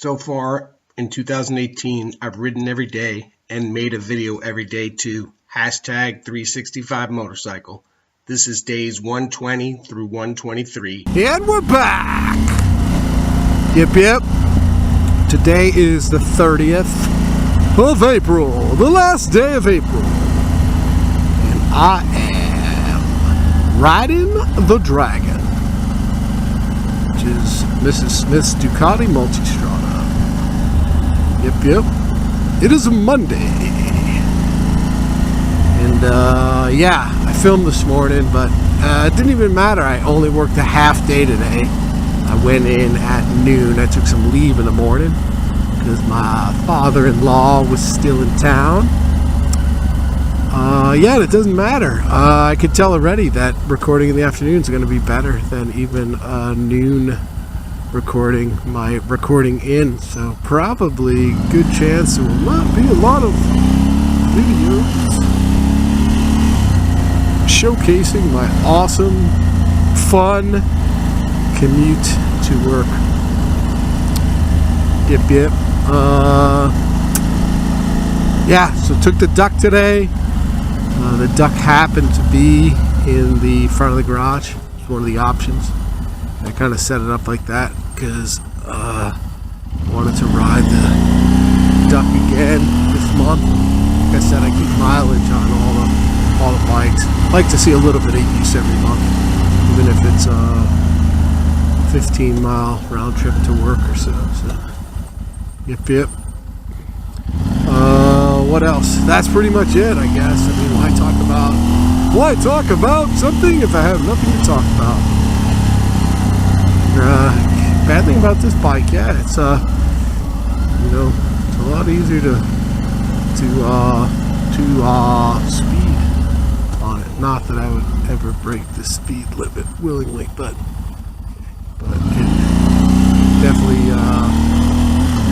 So far in 2018, I've ridden every day and made a video every day too. Hashtag 365 motorcycle. This is days 120 through 123. And we're back! Yep. Today is the 30th of April, the last day of April. And I am riding the Dragon, which is Mrs. Smith's Ducati Multistrada. Yep. It is a Monday. And I filmed this morning, but it didn't even matter. I only worked a half day today. I went in at noon. I took some leave in the morning because my father-in-law was still in town. It doesn't matter. I could tell already that recording in the afternoon is going to be better than even noon recording, my recording in. So probably good chance there will not be a lot of videos showcasing my awesome, fun commute to work. Yep. So took the duck today. The duck happened to be in the front of the garage. It's one of the options. I kind of set it up like that because I wanted to ride the duck again this month. Like I said, I keep mileage on all the bikes. I like to see a little bit of use every month, even if it's a 15-mile round trip to work or so. Yep. What else? That's pretty much it, I guess. I mean, why talk about something if I have nothing to talk about? Bad thing about this bike, it's a lot easier to speed on it. Not that I would ever break the speed limit willingly, but it definitely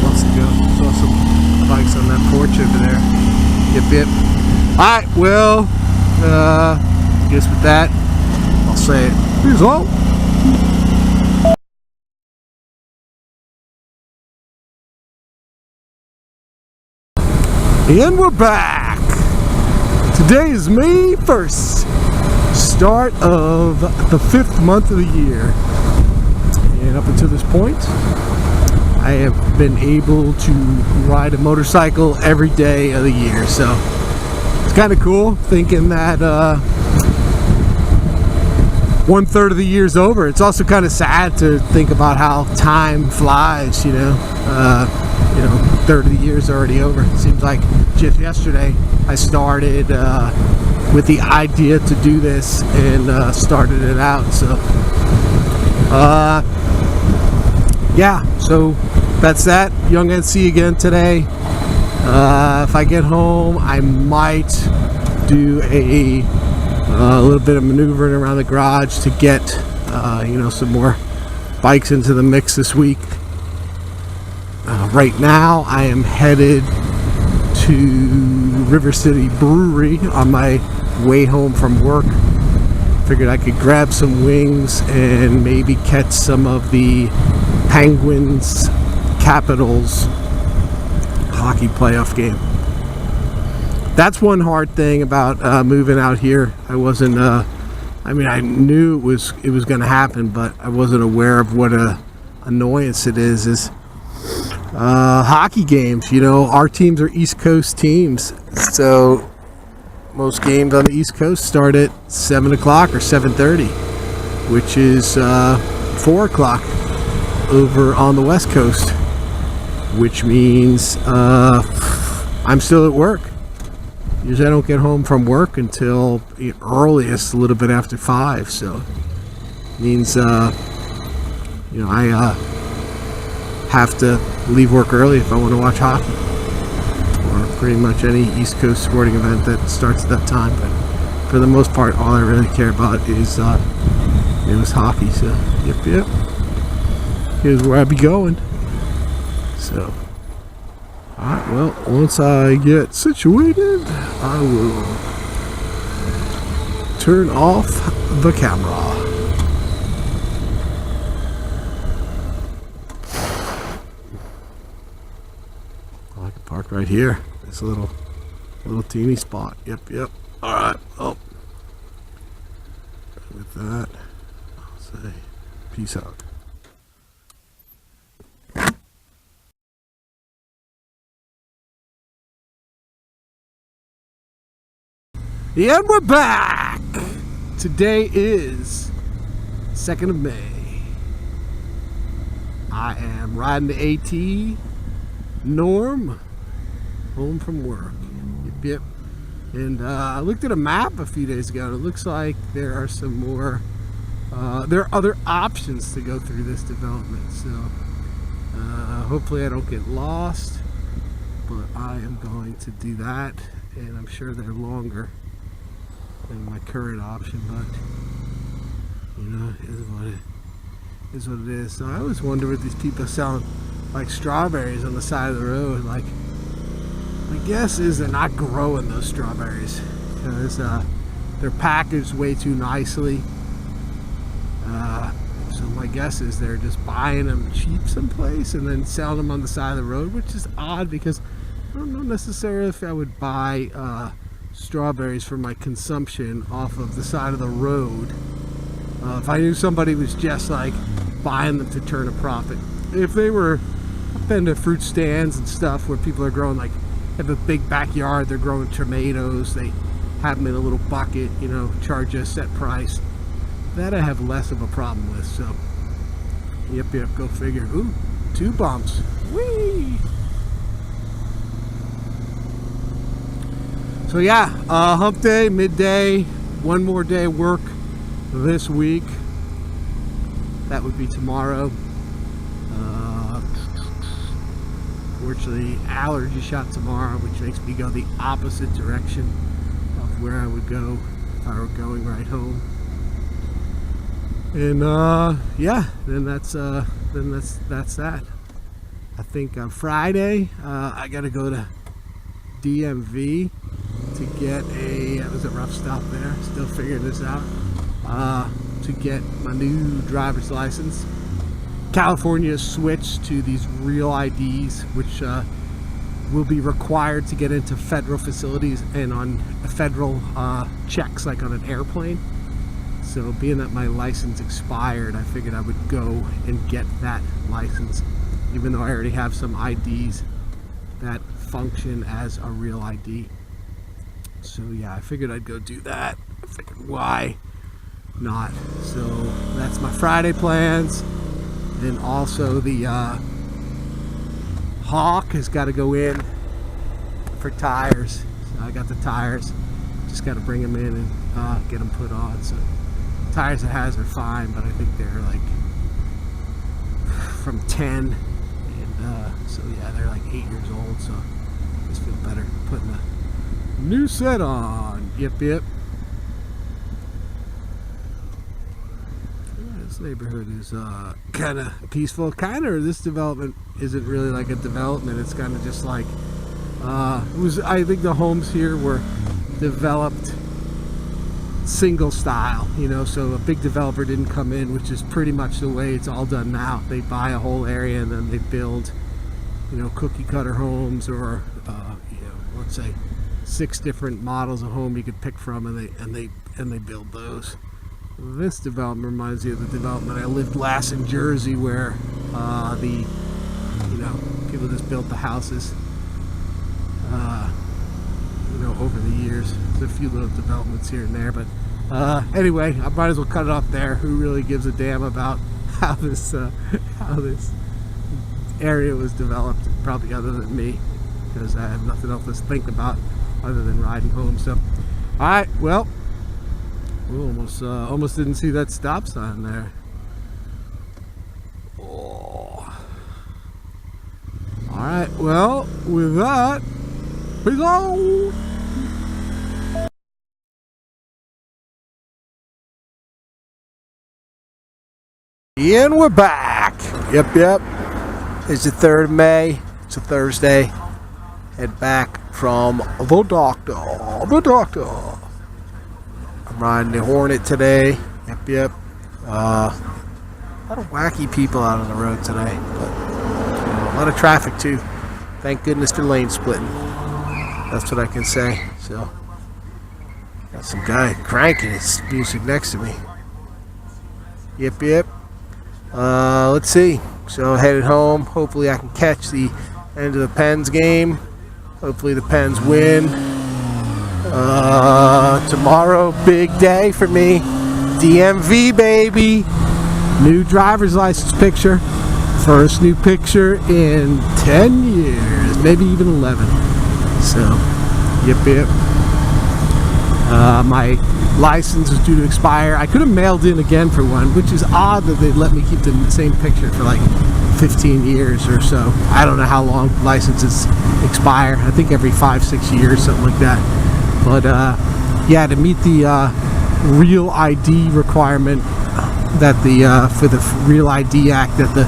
wants to go. Saw some bikes on that porch over there. Yep. Alright, well, I guess with that, I'll say here's all. And we're back! Today is May 1st, start of the 5th month of the year. And up until this point, I have been able to ride a motorcycle every day of the year. So it's kind of cool thinking that 1/3 of the year's over. It's also kind of sad to think about how time flies, third of the year's already over. It seems like just yesterday I started with the idea to do this and started it out. So so that's that. Young NC again today. If I get home, I might do a little bit of maneuvering around the garage to get some more bikes into the mix this week. Right now I am headed to River City Brewery on my way home from work. Figured I could grab some wings and maybe catch some of the Penguins Capitals hockey playoff game. That's one hard thing about moving out here. I wasn't I knew it was going to happen, but I wasn't aware of what a annoyance it is hockey games. Our teams are East Coast teams, so most games on the East Coast start at 7 o'clock or 7:30, which is 4 o'clock over on the West Coast, which means I'm still at work. Usually I don't get home from work until the earliest a little bit after 5, so it means I have to leave work early if I want to watch hockey, or pretty much any East Coast sporting event that starts at that time. But for the most part, all I really care about is hockey. So yep. Here's where I be going. So, alright, well, once I get situated, I will turn off the camera. park right here. This little teeny spot. Yep. All right. Oh, with that, I'll say peace out. And we're back. Today is 2nd of May. I am riding the AT Norm home from work. Yep. And I looked at a map a few days ago, and it looks like there are some more, there are other options to go through this development. So hopefully I don't get lost, but I am going to do that, and I'm sure they're longer than my current option, but you know, it is what it is. So I always wonder what these people selling like strawberries on the side of the road. Like, my guess is they're not growing those strawberries because they're packaged way too nicely. So my guess is they're just buying them cheap someplace and then selling them on the side of the road, which is odd because I don't know necessarily if I would buy strawberries for my consumption off of the side of the road. If I knew somebody was just like buying them to turn a profit. If they were, I've been to fruit stands and stuff where people are growing, like, have a big backyard, they're growing tomatoes, they have them in a little bucket, you know, charge a set price. That I have less of a problem with. So yep, go figure. Ooh, 2 bumps. Whee! So yeah, hump day, midday, one more day of work this week. That would be tomorrow. Fortunately, allergy shot tomorrow, which makes me go the opposite direction of where I would go if I were going right home. And yeah, then that's that. I think on Friday I gotta go to DMV to get it was a rough stop there, still figuring this out, to get my new driver's license. California switched to these real IDs, which will be required to get into federal facilities and on federal checks, like on an airplane. So being that my license expired, I figured I would go and get that license, even though I already have some IDs that function as a real ID. So yeah, I figured I'd go do that. I figured, why not? So that's my Friday plans. Then also the Hawk has got to go in for tires. So I got the tires, just got to bring them in and get them put on. So tires it has are fine, but I think they're like from 10, and so yeah, they're like 8 years old. So I just feel better putting a new set on. Yep. This neighborhood is kind of peaceful. This development isn't really like a development. It's kind of just like I think the homes here were developed single style, you know, so a big developer didn't come in, which is pretty much the way it's all done now. They buy a whole area and then they build, you know, cookie cutter homes, or you know, let's say 6 different models of home you could pick from, and they build those. This development reminds me of the development I lived last in Jersey, where people just built the houses over the years. There's a few little developments here and there, but anyway, I might as well cut it off there. Who really gives a damn about how this area was developed? Probably other than me, because I have nothing else to think about other than riding home. So alright, well, we almost didn't see that stop sign there. Oh. Alright, well, with that, peace out! And we're back. Yep. It's the 3rd of May. It's a Thursday. Head back from the doctor. I'm riding the Hornet today. Yep. A lot of wacky people out on the road today, but a lot of traffic too. Thank goodness for lane splitting. That's what I can say. So, got some guy cranking his music next to me. Yep. Let's see. So headed home. Hopefully I can catch the end of the Pens game. Hopefully the Pens win. Tomorrow, big day for me. DMV, baby. New driver's license picture. First new picture in 10 years. Maybe even 11. So, yep. My license is due to expire. I could have mailed in again for one, which is odd that they let me keep the same picture for like 15 years or so. I don't know how long licenses expire. I think every 5-6 years, something like that. But yeah, to meet the Real ID requirement that for the Real ID Act that the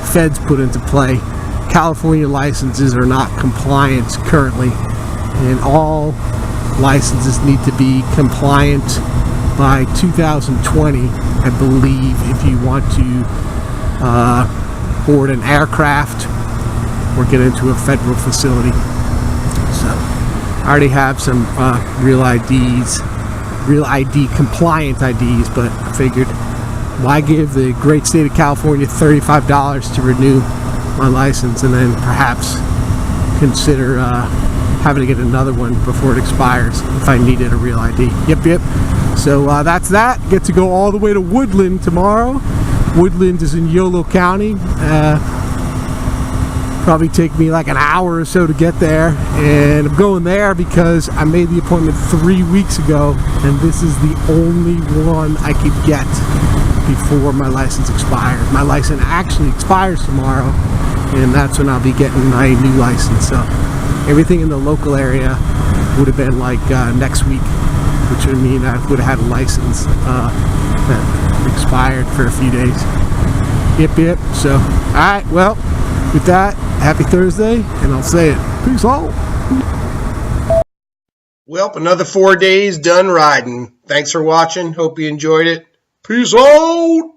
feds put into play, California licenses are not compliant currently, and all licenses need to be compliant by 2020, I believe, if you want to board an aircraft or get into a federal facility. So I already have some Real ID compliant IDs, but I figured, why give the great state of California $35 to renew my license and then perhaps consider having to get another one before it expires if I needed a Real ID. Yep. So that's that. Get to go all the way to Woodland tomorrow. Woodland is in Yolo County. Probably take me like an hour or so to get there, and I'm going there because I made the appointment 3 weeks ago, and this is the only one I could get before my license expires. My license actually expires tomorrow, and that's when I'll be getting my new license. So everything in the local area would have been like next week, which would mean I would have had a license that expired for a few days. Yep. So, alright, well, with that, happy Thursday, and I'll say it. Peace out. Well, another 4 days done riding. Thanks for watching. Hope you enjoyed it. Peace out.